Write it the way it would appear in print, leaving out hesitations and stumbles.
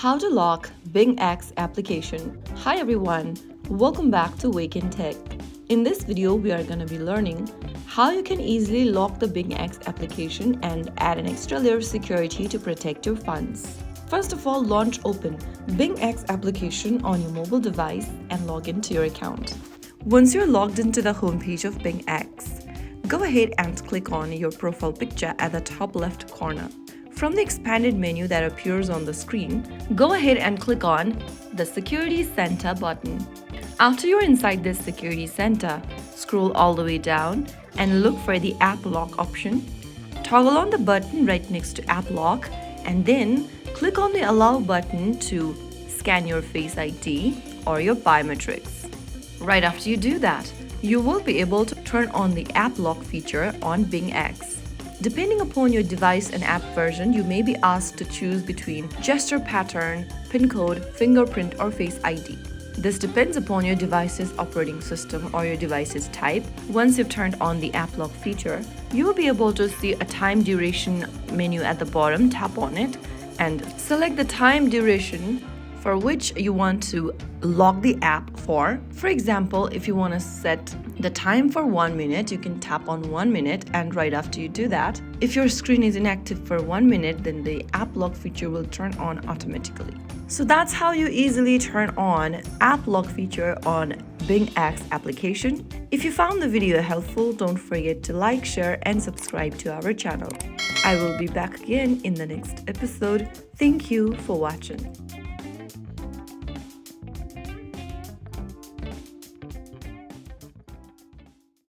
How to lock BingX application. Hi everyone, welcome back to Wake&Tech. In this video, we are going to be learning how you can easily lock the BingX application and add an extra layer of security to protect your funds. First of all, launch open BingX application on your mobile device and log into your account. Once you're logged into the homepage of BingX, go ahead and click on your profile picture at the top left corner. From the expanded menu that appears on the screen, go ahead and click on the Security Center button. After you're inside this Security Center, scroll all the way down and look for the App Lock option. Toggle on the button right next to App Lock and then click on the Allow button to scan your Face ID or your biometrics. Right after you do that, you will be able to turn on the App Lock feature on BingX. Depending upon your device and app version, you may be asked to choose between gesture pattern, pin code, fingerprint, or Face ID. This depends upon your device's operating system or your device's type. Once you've turned on the App Lock feature, you will be able to see a time duration menu at the bottom. Tap on it and select the time duration for which you want to lock the app for. For example, if you want to set the time for 1 minute, you can tap on 1 minute, and right after you do that, if your screen is inactive for 1 minute, then the App Lock feature will turn on automatically. So that's how you easily turn on App Lock feature on BingX application. If you found the video helpful, don't forget to like, share, and subscribe to our channel. I will be back again in the next episode. Thank you for watching.